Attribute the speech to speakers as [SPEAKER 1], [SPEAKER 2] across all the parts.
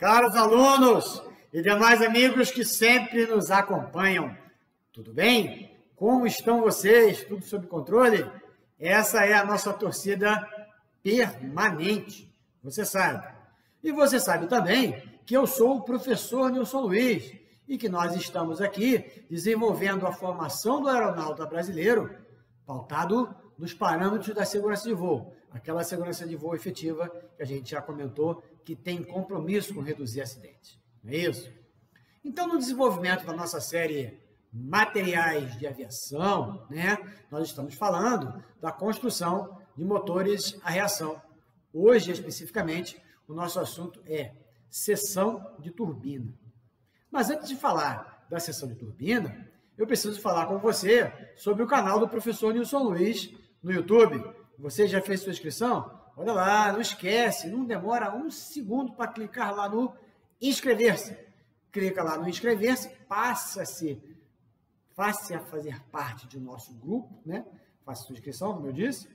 [SPEAKER 1] Caros alunos e demais amigos que sempre nos acompanham, tudo bem? Como estão vocês? Tudo sob controle? Essa é a nossa torcida permanente, você sabe. E você sabe também que eu sou o professor Nilson Luiz e que nós estamos aqui desenvolvendo a formação do aeronauta brasileiro pautado nos parâmetros da segurança de voo, aquela segurança de voo efetiva que a gente já comentou que tem compromisso com reduzir acidentes, não é isso? Então, no desenvolvimento da nossa série Materiais de Aviação, né, nós estamos falando da construção de motores a reação. Hoje, especificamente, o nosso assunto é seção de turbina. Mas antes de falar da seção de turbina, eu preciso falar com você sobre o canal do professor Nilson Luiz no YouTube. Você já fez sua inscrição? Olha lá, não esquece, não demora um segundo para clicar lá no inscrever-se. Clica lá no inscrever-se, passe a fazer parte do nosso grupo, né? Faça sua inscrição, como eu disse.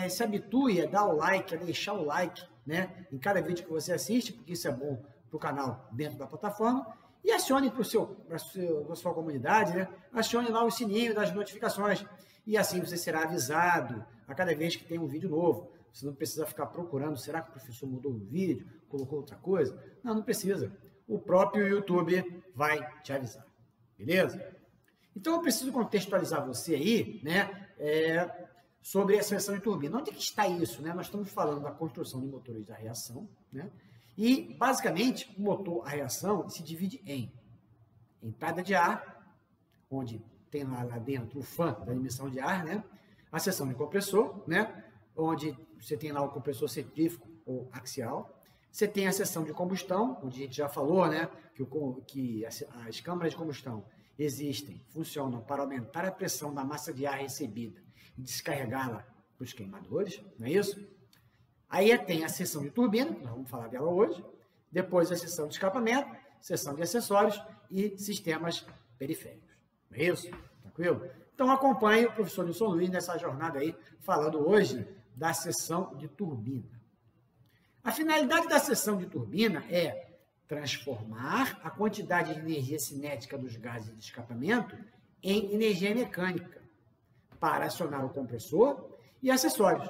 [SPEAKER 1] Se habitue a dar o like, a deixar o like, né? Em cada vídeo que você assiste, porque isso é bom para o canal dentro da plataforma. E acione para a sua comunidade, né? Acione lá o sininho das notificações. E assim você será avisado a cada vez que tem um vídeo novo. Você não precisa ficar procurando, será que o professor mudou o vídeo, colocou outra coisa? Não, não precisa. O próprio YouTube vai te avisar. Beleza? Então eu preciso contextualizar você aí, né? Sobre a seção de turbina. Onde é que está isso, né? Nós estamos falando da construção de motores de reação, né? E, basicamente, o motor a reação se divide em entrada de ar, onde tem lá dentro o fã da emissão de ar, né? A seção de compressor, né? Onde você tem lá o compressor centrífugo ou axial. Você tem a seção de combustão, onde a gente já falou, né? Que as câmaras de combustão existem, funcionam para aumentar a pressão da massa de ar recebida e descarregá-la para os queimadores, não é isso? Aí tem a seção de turbina, nós vamos falar dela hoje, depois a seção de escapamento, seção de acessórios e sistemas periféricos. Não é isso? Tranquilo? Então acompanhe o professor Nilson Luiz nessa jornada aí, falando hoje da seção de turbina. A finalidade da seção de turbina é transformar a quantidade de energia cinética dos gases de escapamento em energia mecânica para acionar o compressor e acessórios.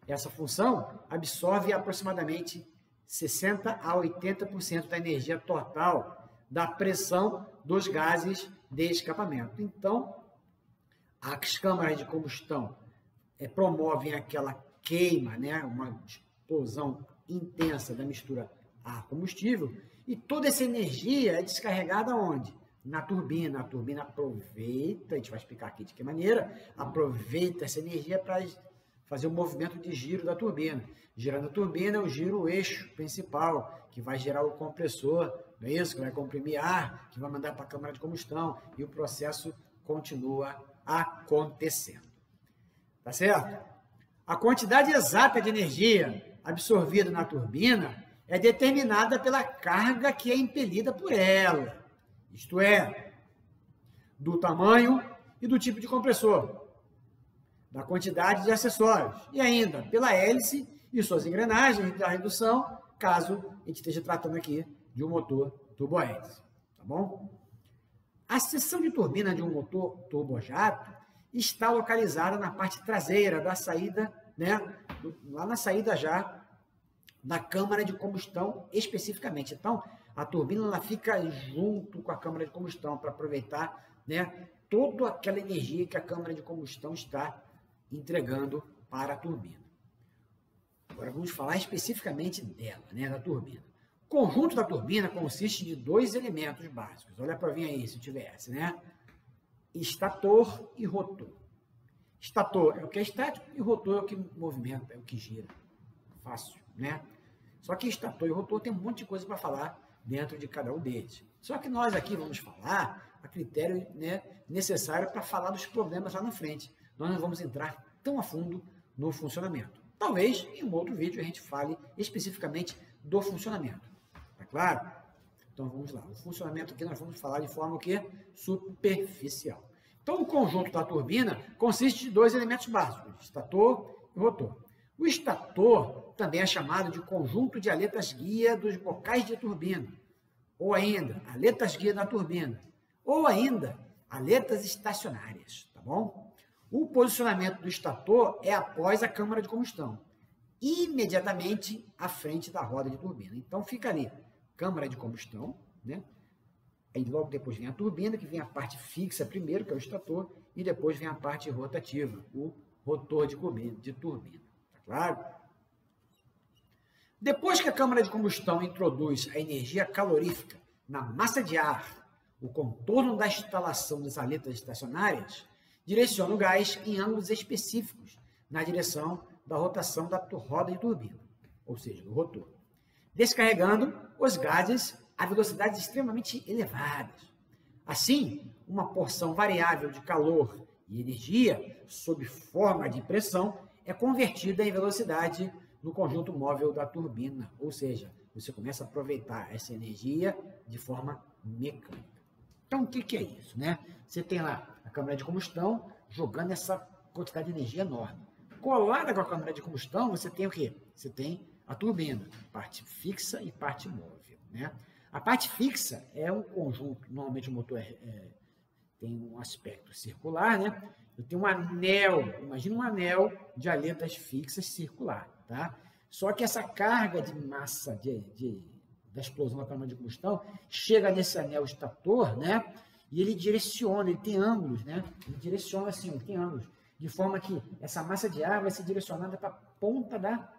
[SPEAKER 1] Essa função absorve aproximadamente 60% a 80% da energia total da pressão dos gases de escapamento. Então, as câmaras de combustão promovem aquela queima, né? Uma explosão intensa da mistura ar-combustível, e toda essa energia é descarregada onde? Na turbina. A turbina aproveita, a gente vai explicar aqui de que maneira, aproveita essa energia para fazer o movimento de giro da turbina. Girando a turbina, eu giro o eixo principal, que vai gerar o compressor, não é isso? Que vai comprimir ar, que vai mandar para a câmara de combustão, e o processo continua acontecendo. Tá certo? A quantidade exata de energia absorvida na turbina é determinada pela carga que é impelida por ela. Isto é, do tamanho e do tipo de compressor, da quantidade de acessórios e ainda pela hélice e suas engrenagens da redução, caso a gente esteja tratando aqui de um motor turbohélice, tá bom? A seção de turbina de um motor turbojato está localizada na parte traseira da saída, né? Lá na saída já da câmara de combustão especificamente. Então, a turbina ela fica junto com a câmara de combustão para aproveitar, né, toda aquela energia que a câmara de combustão está entregando para a turbina. Agora vamos falar especificamente dela, né, da turbina. O conjunto da turbina consiste de dois elementos básicos. Olha a provinha aí, se tivesse, né? Estator e rotor. Estator é o que é estático e rotor é o que movimenta, é o que gira. Fácil, né? Só que estator e rotor tem um monte de coisa para falar dentro de cada um deles. Só que nós aqui vamos falar a critério, né, necessário para falar dos problemas lá na frente. Nós não vamos entrar tão a fundo no funcionamento. Talvez em um outro vídeo a gente fale especificamente do funcionamento. Tá claro? Então vamos lá. O funcionamento aqui nós vamos falar de forma o quê? Superficial. Então o conjunto da turbina consiste de dois elementos básicos, estator e rotor. O estator também é chamado de conjunto de aletas guia dos bocais de turbina, ou ainda, aletas guia da turbina, ou ainda, aletas estacionárias, tá bom? O posicionamento do estator é após a câmara de combustão, imediatamente à frente da roda de turbina. Então, fica ali, câmara de combustão, né? Aí logo depois vem a turbina, que vem a parte fixa primeiro, que é o estator, e depois vem a parte rotativa, o rotor de turbina. Tá claro? Depois que a câmara de combustão introduz a energia calorífica na massa de ar, o contorno da instalação das aletas estacionárias direciona o gás em ângulos específicos na direção da rotação da roda de turbina, ou seja, do rotor, descarregando os gases a velocidades extremamente elevadas. Assim, uma porção variável de calor e energia, sob forma de pressão, é convertida em velocidade no conjunto móvel da turbina, ou seja, você começa a aproveitar essa energia de forma mecânica. Então, o que é isso, né? Você tem lá a câmara de combustão jogando essa quantidade de energia enorme. Colada com a câmara de combustão, você tem o quê? Você tem a turbina, parte fixa e parte móvel, né? A parte fixa é um conjunto, normalmente o motor tem um aspecto circular, né? Eu tenho um anel, imagina um anel de aletas fixas circular, tá? Só que essa carga de massa da explosão da câmara de combustão chega nesse anel estator, né? E ele direciona, ele tem ângulos, né? Ele direciona assim, ele tem ângulos, de forma que essa massa de ar vai ser direcionada para a ponta da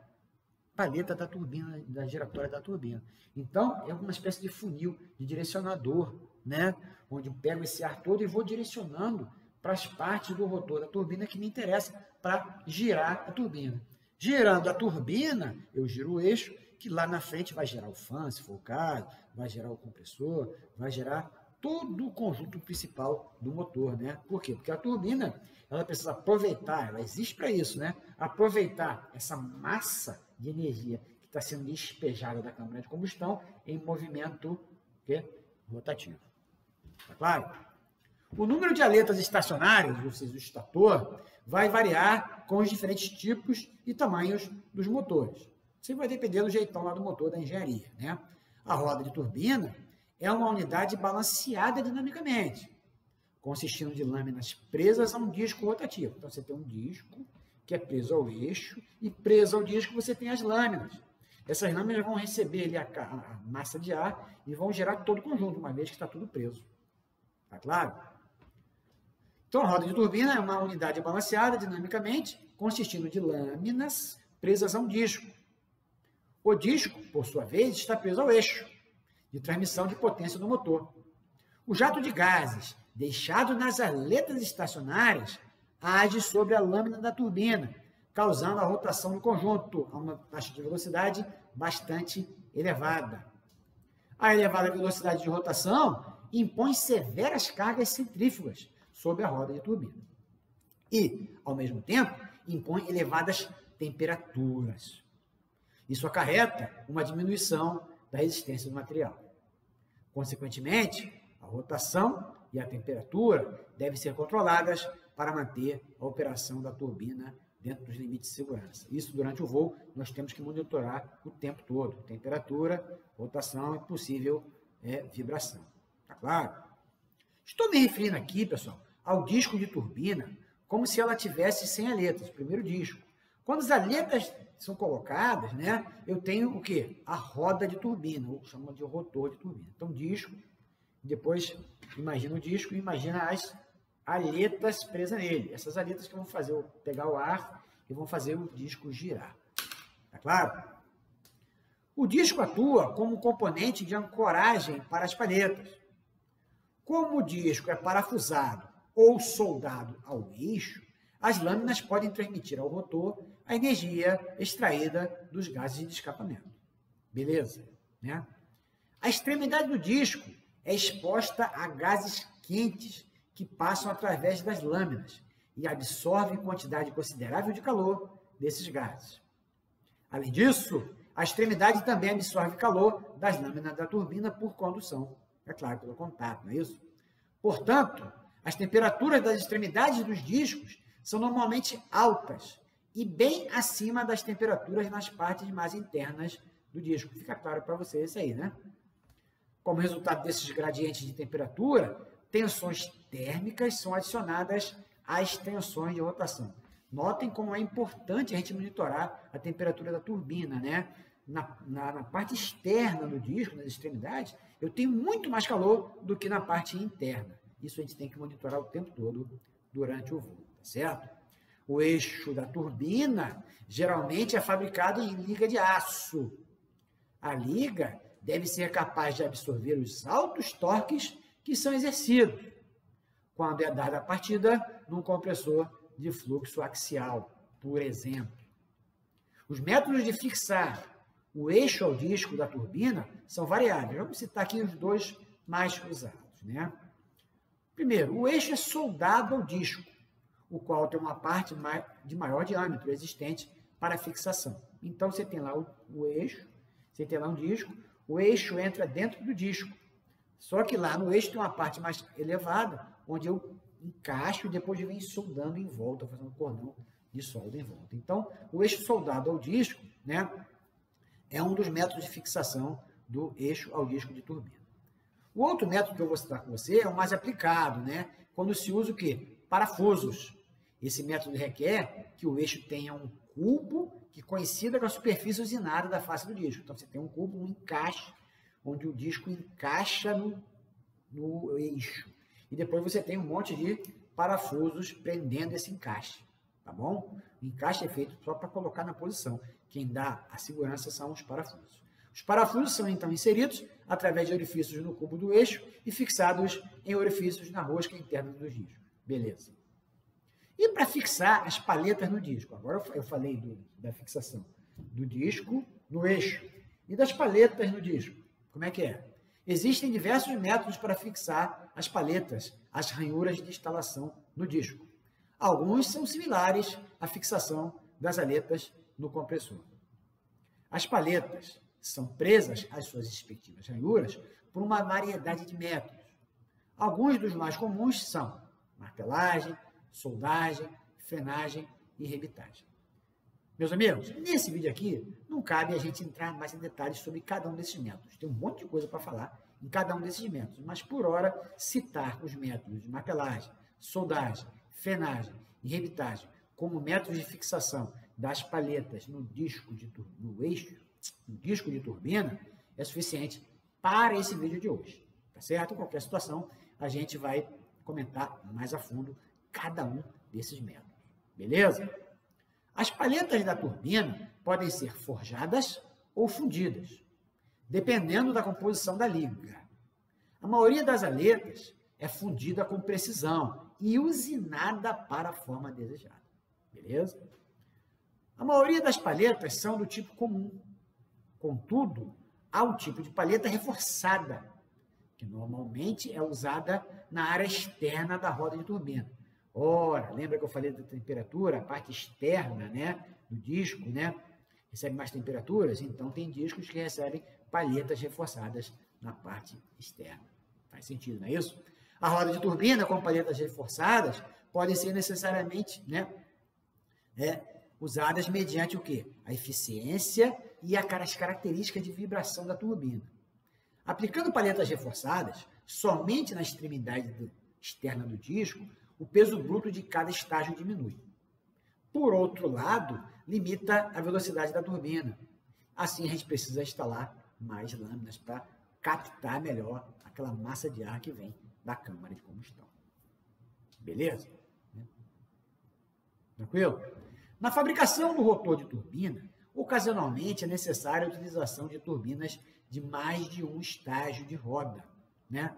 [SPEAKER 1] paleta da turbina, da giratória da turbina. Então, é uma espécie de funil, de direcionador, né? Onde eu pego esse ar todo e vou direcionando para as partes do rotor da turbina que me interessa para girar a turbina. Girando a turbina, eu giro o eixo, que lá na frente vai gerar o fan, se for o caso, vai gerar o compressor, vai gerar todo o conjunto principal do motor, né? Por quê? Porque a turbina, ela precisa aproveitar, ela existe para isso, né? Aproveitar essa massa de energia que está sendo despejada da câmara de combustão em movimento rotativo. Tá claro? O número de aletas estacionárias, ou seja, o estator, vai variar com os diferentes tipos e tamanhos dos motores. Isso vai depender do jeitão lá do motor, da engenharia, né? A roda de turbina é uma unidade balanceada dinamicamente, consistindo de lâminas presas a um disco rotativo. Então, você tem um disco que é preso ao eixo, e preso ao disco você tem as lâminas. Essas lâminas vão receber ali a massa de ar e vão gerar todo o conjunto, uma vez que está tudo preso. Tá claro? Então, a roda de turbina é uma unidade balanceada dinamicamente, consistindo de lâminas presas a um disco. O disco, por sua vez, está preso ao eixo de transmissão de potência do motor. O jato de gases deixado nas aletas estacionárias age sobre a lâmina da turbina, causando a rotação do conjunto a uma taxa de velocidade bastante elevada. A elevada velocidade de rotação impõe severas cargas centrífugas sobre a roda de turbina e, ao mesmo tempo, impõe elevadas temperaturas. Isso acarreta uma diminuição da resistência do material. Consequentemente, a rotação e a temperatura devem ser controladas para manter a operação da turbina dentro dos limites de segurança. Isso, durante o voo, nós temos que monitorar o tempo todo. Temperatura, rotação e possível vibração. Tá claro? Estou me referindo aqui, pessoal, ao disco de turbina como se ela tivesse 100 aletas, o primeiro disco. Quando as aletas são colocadas, né, eu tenho o quê? A roda de turbina, ou chamamos de rotor de turbina. Então, disco, depois imagina o disco e imagina as aletas presas nele. Essas aletas que vão fazer pegar o ar e vão fazer o disco girar. Tá claro? O disco atua como componente de ancoragem para as palhetas. Como o disco é parafusado ou soldado ao eixo, as lâminas podem transmitir ao rotor a energia extraída dos gases de escapamento. Beleza? Né? A extremidade do disco é exposta a gases quentes que passam através das lâminas e absorvem quantidade considerável de calor desses gases. Além disso, a extremidade também absorve calor das lâminas da turbina por condução, é claro, pelo contato, não é isso? Portanto, as temperaturas das extremidades dos discos são normalmente altas e bem acima das temperaturas nas partes mais internas do disco. Fica claro para vocês isso aí, né? Como resultado desses gradientes de temperatura, tensões térmicas são adicionadas às tensões de rotação. Notem como é importante a gente monitorar a temperatura da turbina, né? Na parte externa do disco, nas extremidades, eu tenho muito mais calor do que na parte interna. Isso a gente tem que monitorar o tempo todo durante o voo, tá certo? O eixo da turbina geralmente é fabricado em liga de aço. A liga deve ser capaz de absorver os altos torques que são exercidos quando é dada a partida num compressor de fluxo axial, por exemplo. Os métodos de fixar o eixo ao disco da turbina são variáveis. Vamos citar aqui os dois mais usados, né? Primeiro, o eixo é soldado ao disco, o qual tem uma parte de maior diâmetro existente para fixação. Então, você tem lá o eixo, você tem lá um disco, o eixo entra dentro do disco. Só que lá no eixo tem uma parte mais elevada, onde eu encaixo e depois venho soldando em volta, fazendo um cordão de solda em volta. Então, o eixo soldado ao disco, né, é um dos métodos de fixação do eixo ao disco de turbina. O outro método que eu vou citar com você é o mais aplicado, né, quando se usa o quê? Parafusos. Esse método requer que o eixo tenha um cubo que coincida com a superfície usinada da face do disco. Então, você tem um cubo, um encaixe, onde o disco encaixa no eixo. E depois você tem um monte de parafusos prendendo esse encaixe, tá bom? O encaixe é feito só para colocar na posição. Quem dá a segurança são os parafusos. Os parafusos são, então, inseridos através de orifícios no cubo do eixo e fixados em orifícios na rosca interna dos discos. Beleza. E para fixar as paletas no disco? Agora eu falei da fixação do disco no eixo e das paletas no disco. Como é que é? Existem diversos métodos para fixar as paletas, as ranhuras de instalação no disco. Alguns são similares à fixação das aletas no compressor. As paletas são presas às suas respectivas ranhuras por uma variedade de métodos. Alguns dos mais comuns são martelagem, soldagem, frenagem e rebitagem. Meus amigos, nesse vídeo aqui, não cabe a gente entrar mais em detalhes sobre cada um desses métodos. Tem um monte de coisa para falar em cada um desses métodos, mas por hora, citar os métodos de martelagem, soldagem, frenagem e rebitagem como métodos de fixação das paletas no disco no eixo, no disco de turbina, é suficiente para esse vídeo de hoje, tá certo? Em qualquer situação, a gente vai comentar mais a fundo cada um desses métodos, beleza? As paletas da turbina podem ser forjadas ou fundidas, dependendo da composição da liga. A maioria das aletas é fundida com precisão e usinada para a forma desejada, beleza? A maioria das paletas são do tipo comum. Contudo, há um tipo de paleta reforçada, que normalmente é usada na área externa da roda de turbina. Ora, lembra que eu falei da temperatura? A parte externa, né, do disco, né, recebe mais temperaturas? Então, tem discos que recebem palhetas reforçadas na parte externa. Faz sentido, não é isso? A roda de turbina com palhetas reforçadas podem ser necessariamente, né, usadas mediante o quê? A eficiência e as características de vibração da turbina. Aplicando palhetas reforçadas somente na extremidade externa do disco, o peso bruto de cada estágio diminui. Por outro lado, limita a velocidade da turbina. Assim, a gente precisa instalar mais lâminas para captar melhor aquela massa de ar que vem da câmara de combustão. Beleza? Tranquilo? Na fabricação do rotor de turbina, ocasionalmente é necessária a utilização de turbinas de mais de um estágio de roda, né?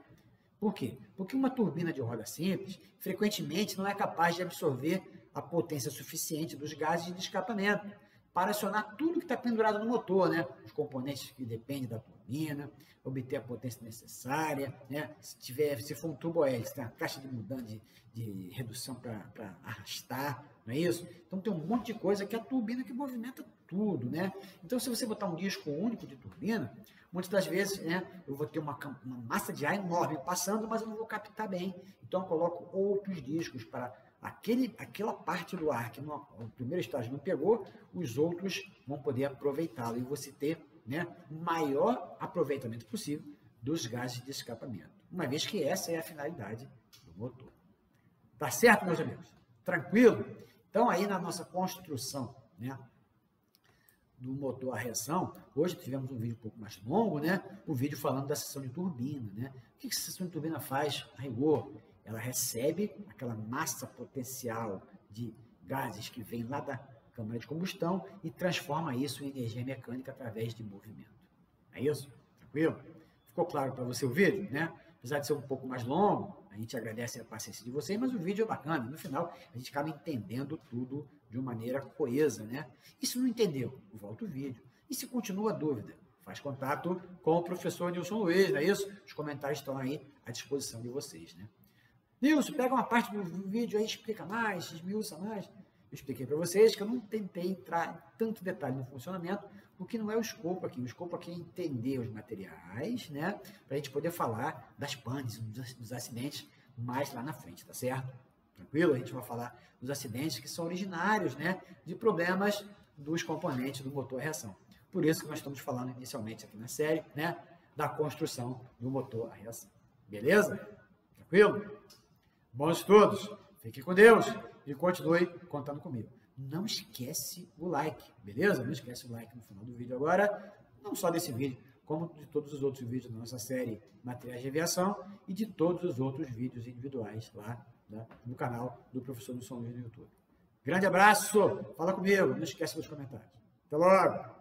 [SPEAKER 1] Por quê? Porque uma turbina de roda simples, frequentemente, não é capaz de absorver a potência suficiente dos gases de escapamento para acionar tudo que está pendurado no motor, né? Os componentes que dependem da turbina, obter a potência necessária, né? Se for um turbohélice, tem a caixa de mudança de redução para arrastar, não é isso? Então tem um monte de coisa que é a turbina que movimenta tudo, né? Então, se você botar um disco único de turbina, muitas das vezes, né, eu vou ter uma massa de ar enorme passando, mas eu não vou captar bem. Então, eu coloco outros discos para aquela parte do ar que no primeiro estágio não pegou, os outros vão poder aproveitá-lo e você ter, né, o maior aproveitamento possível dos gases de escapamento, uma vez que essa é a finalidade do motor. Tá certo, meus amigos? Tranquilo? Então, aí na nossa construção, né, do motor a reação, hoje tivemos um vídeo um pouco mais longo, né, o vídeo falando da seção de turbina, né? O que a seção de turbina faz a rigor? Ela recebe aquela massa potencial de gases que vem lá da câmara de combustão e transforma isso em energia mecânica através de movimento. É isso? Tranquilo? Ficou claro para você o vídeo, né? Apesar de ser um pouco mais longo, a gente agradece a paciência de vocês, mas o vídeo é bacana. No final, a gente acaba entendendo tudo de uma maneira coesa, né? E se não entendeu, volta o vídeo. E se continua a dúvida, faz contato com o professor Nilson Luiz, não é isso? Os comentários estão aí à disposição de vocês, né? Nilson, pega uma parte do vídeo aí, explica mais, esmiuça mais. Eu expliquei para vocês que eu não tentei entrar em tanto detalhe no funcionamento, porque não é o escopo aqui. O escopo aqui é entender os materiais, né? Para a gente poder falar das panes, dos acidentes mais lá na frente, tá certo? Tranquilo? A gente vai falar dos acidentes que são originários, né? De problemas dos componentes do motor a reação. Por isso que nós estamos falando inicialmente aqui na série, né? Da construção do motor a reação. Beleza? Tranquilo? Bons estudos, fique com Deus e continue contando comigo. Não esquece o like, beleza? Não esquece o like no final do vídeo agora, não só desse vídeo, como de todos os outros vídeos da nossa série Materiais de Aviação e de todos os outros vídeos individuais lá, né, no canal do Professor Nilson Luiz no YouTube. Grande abraço, fala comigo, não esquece dos comentários. Até logo!